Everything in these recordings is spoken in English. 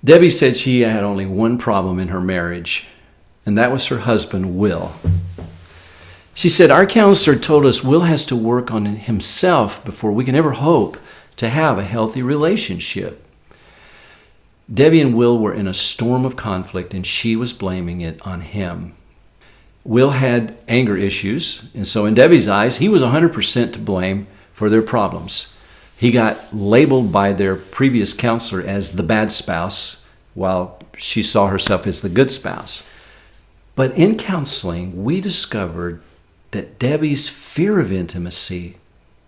Debbie said she had only one problem in her marriage, and that was her husband, Will. She said, our counselor told us Will has to work on himself before we can ever hope to have a healthy relationship. Debbie and Will were in a storm of conflict, and she was blaming it on him. Will had anger issues, and so in Debbie's eyes, he was 100% to blame for their problems. He got labeled by their previous counselor as the bad spouse, while she saw herself as the good spouse. But in counseling, we discovered that Debbie's fear of intimacy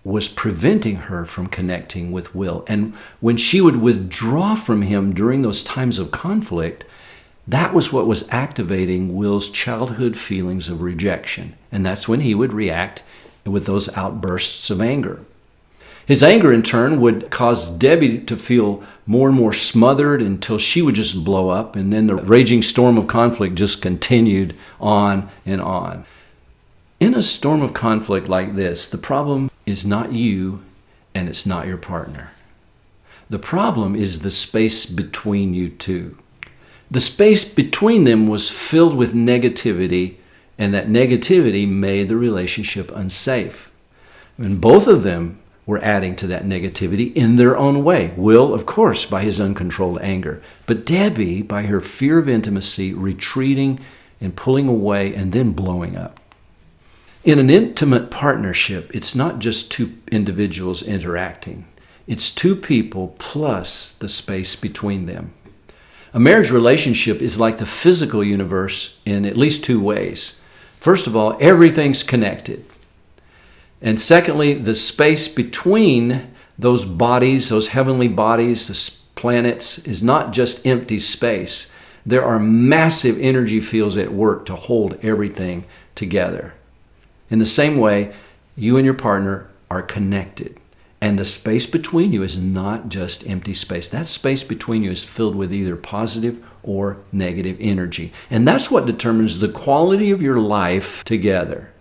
was preventing her from connecting with Will. And when she would withdraw from him during those times of conflict, that was what was activating Will's childhood feelings of rejection. And that's when he would react with those outbursts of anger. His anger, in turn, would cause Debbie to feel more and more smothered until she would just blow up, and then the raging storm of conflict just continued on and on. In a storm of conflict like this, the problem is not you and it's not your partner. The problem is the space between you two. The space between them was filled with negativity, and that negativity made the relationship unsafe. And both of them were adding to that negativity in their own way. Will, of course, by his uncontrolled anger, but Debbie by her fear of intimacy, retreating and pulling away and then blowing up. In an intimate partnership, it's not just two individuals interacting. It's two people plus the space between them. A marriage relationship is like the physical universe in at least two ways. First of all, everything's connected. And secondly, the space between those bodies, those heavenly bodies, the planets, is not just empty space. There are massive energy fields at work to hold everything together. In the same way, you and your partner are connected. And the space between you is not just empty space. That space between you is filled with either positive or negative energy. And that's what determines the quality of your life together.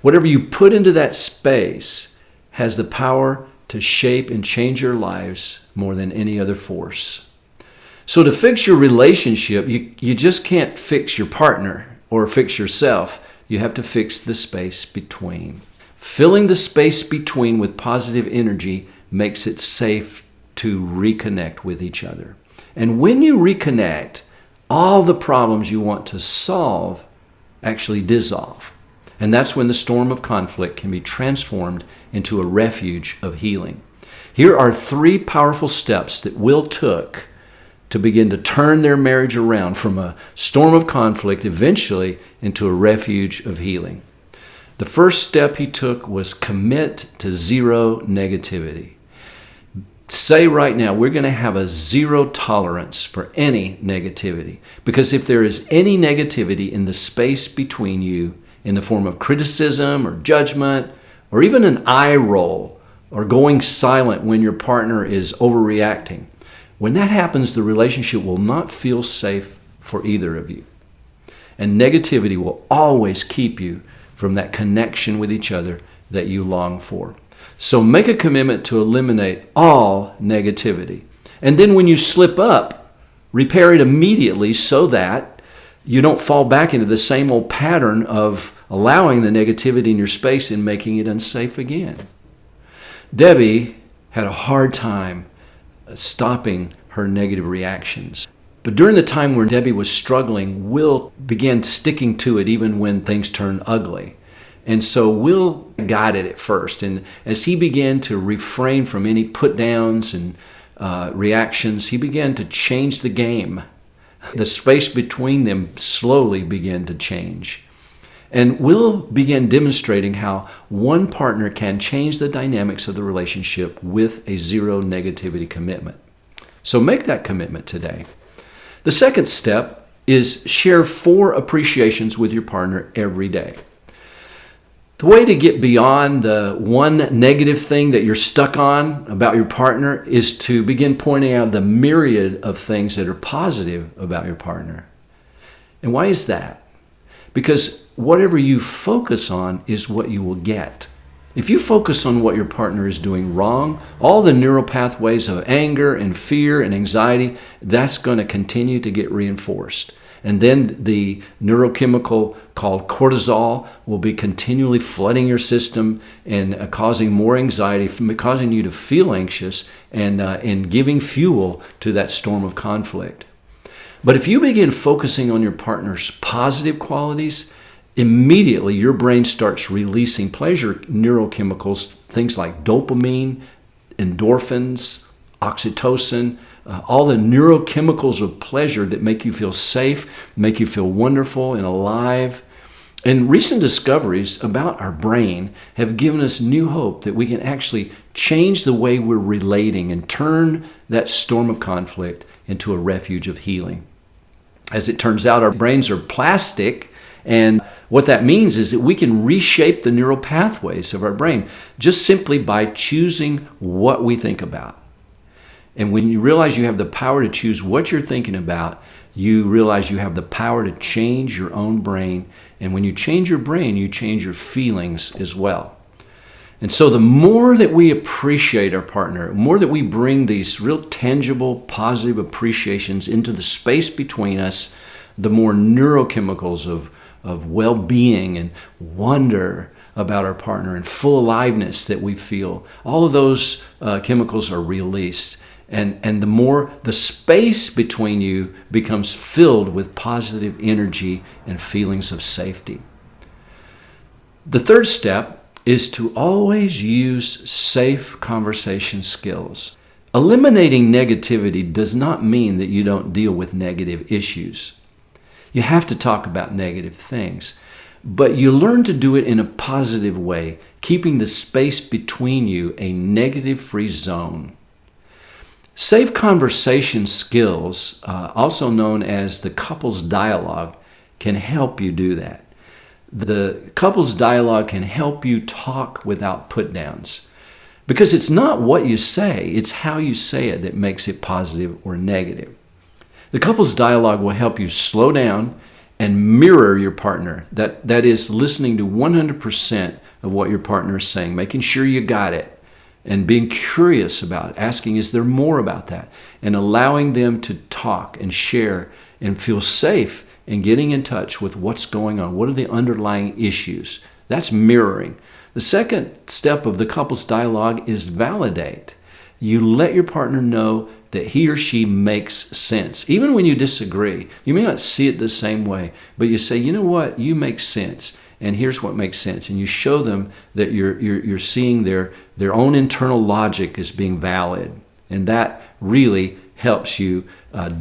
Whatever you put into that space has the power to shape and change your lives more than any other force. So to fix your relationship, you just can't fix your partner or fix yourself. You have to fix the space between. Filling the space between with positive energy makes it safe to reconnect with each other. And when you reconnect, all the problems you want to solve actually dissolve. And that's when the storm of conflict can be transformed into a refuge of healing. Here are 3 powerful steps that Will took to begin to turn their marriage around from a storm of conflict eventually into a refuge of healing. The first step he took was commit to zero negativity. Say right now, we're going to have a zero tolerance for any negativity. Because if there is any negativity in the space between you, in the form of criticism or judgment, or even an eye roll, or going silent when your partner is overreacting, when that happens, the relationship will not feel safe for either of you. And negativity will always keep you from that connection with each other that you long for. So make a commitment to eliminate all negativity. And then when you slip up, repair it immediately so that you don't fall back into the same old pattern of allowing the negativity in your space and making it unsafe again. Debbie had a hard time stopping her negative reactions. But during the time when Debbie was struggling, Will began sticking to it even when things turned ugly. And so Will guided it first. And as he began to refrain from any put-downs and reactions, he began to change the game. The space between them slowly began to change. And Will began demonstrating how one partner can change the dynamics of the relationship with a zero negativity commitment. So make that commitment today. The second step is share 4 appreciations with your partner every day. The way to get beyond the one negative thing that you're stuck on about your partner is to begin pointing out the myriad of things that are positive about your partner. And why is that? Because whatever you focus on is what you will get. If you focus on what your partner is doing wrong, all the neural pathways of anger and fear and anxiety, that's going to continue to get reinforced. And then the neurochemical called cortisol will be continually flooding your system and causing more anxiety, causing you to feel anxious and giving fuel to that storm of conflict. But if you begin focusing on your partner's positive qualities, immediately your brain starts releasing pleasure neurochemicals, things like dopamine, endorphins, oxytocin, all the neurochemicals of pleasure that make you feel safe, make you feel wonderful and alive. And recent discoveries about our brain have given us new hope that we can actually change the way we're relating and turn that storm of conflict into a refuge of healing. As it turns out, our brains are plastic, and what that means is that we can reshape the neural pathways of our brain just simply by choosing what we think about. And when you realize you have the power to choose what you're thinking about, you realize you have the power to change your own brain. And when you change your brain, you change your feelings as well. And so the more that we appreciate our partner, the more that we bring these real tangible, positive appreciations into the space between us, the more neurochemicals of well-being and wonder about our partner and full aliveness that we feel, all of those chemicals are released. And the more the space between you becomes filled with positive energy and feelings of safety. The third step is to always use safe conversation skills. Eliminating negativity does not mean that you don't deal with negative issues. You have to talk about negative things, but you learn to do it in a positive way, keeping the space between you a negative-free zone. Safe conversation skills, also known as the couples dialogue, can help you do that. The couples dialogue can help you talk without put-downs, because it's not what you say, it's how you say it that makes it positive or negative. The couples dialogue will help you slow down and mirror your partner. That is listening to 100% of what your partner is saying, making sure you got it, and being curious about it, asking, is there more about that? And allowing them to talk and share and feel safe in getting in touch with what's going on. What are the underlying issues? That's mirroring. The second step of the couples dialogue is validate. You let your partner know that he or she makes sense. Even when you disagree, you may not see it the same way, but you say, you know what, you make sense, and here's what makes sense. And you show them that you're seeing their own internal logic as being valid. And that really helps you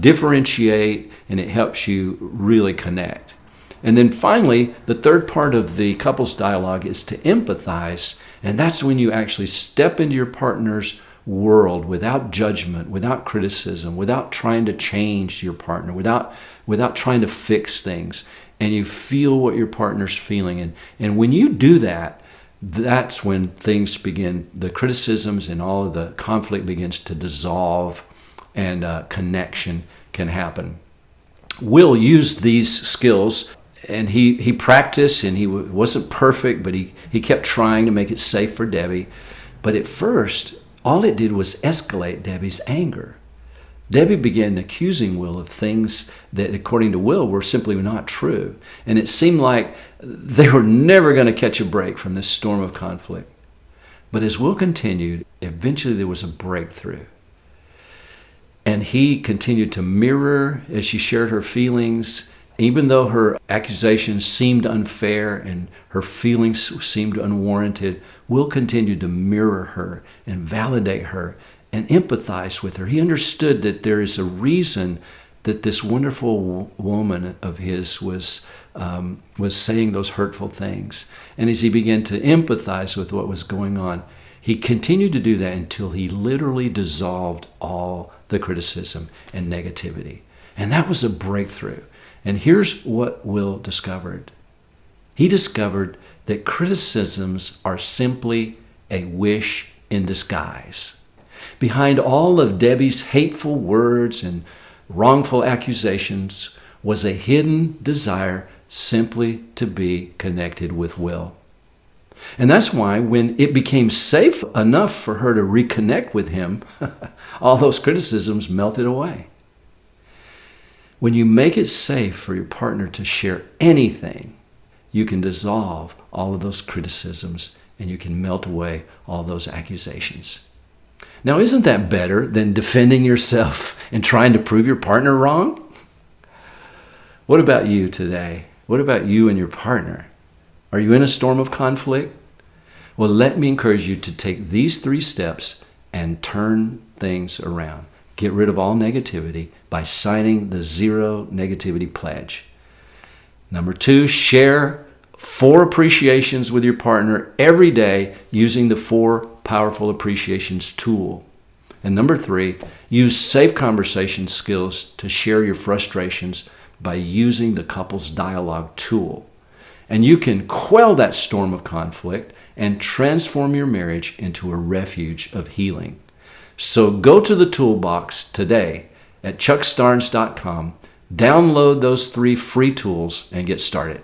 differentiate, and it helps you really connect. And then finally, the third part of the couples dialogue is to empathize, and that's when you actually step into your partner's world without judgment, without criticism, without trying to change your partner, without trying to fix things, and you feel what your partner's feeling. And when you do that, that's when things begin, the criticisms and all of the conflict begins to dissolve, and connection can happen. Will used these skills, and he practiced, and he wasn't perfect, but he kept trying to make it safe for Debbie. But at first, all it did was escalate Debbie's anger. Debbie began accusing Will of things that, according to Will, were simply not true. And it seemed like they were never going to catch a break from this storm of conflict. But as Will continued, eventually there was a breakthrough. And he continued to mirror as she shared her feelings. Even though her accusations seemed unfair and her feelings seemed unwarranted, Will continued to mirror her and validate her and empathize with her. He understood that there is a reason that this wonderful woman of his was saying those hurtful things. And as he began to empathize with what was going on, he continued to do that until he literally dissolved all the criticism and negativity. And that was a breakthrough. And here's what Will discovered. He discovered that criticisms are simply a wish in disguise. Behind all of Debbie's hateful words and wrongful accusations was a hidden desire simply to be connected with Will. And that's why when it became safe enough for her to reconnect with him, all those criticisms melted away. When you make it safe for your partner to share anything, you can dissolve all of those criticisms and you can melt away all those accusations. Now, isn't that better than defending yourself and trying to prove your partner wrong? What about you today? What about you and your partner? Are you in a storm of conflict? Well, let me encourage you to take these 3 steps and turn things around. Get rid of all negativity by signing the Zero Negativity Pledge. Number 2, share 4 appreciations with your partner every day using the 4 Powerful Appreciations tool. And number 3, use safe conversation skills to share your frustrations by using the couples dialogue tool. And you can quell that storm of conflict and transform your marriage into a refuge of healing. So go to the toolbox today at chuckstarnes.com, download those 3 free tools, and get started.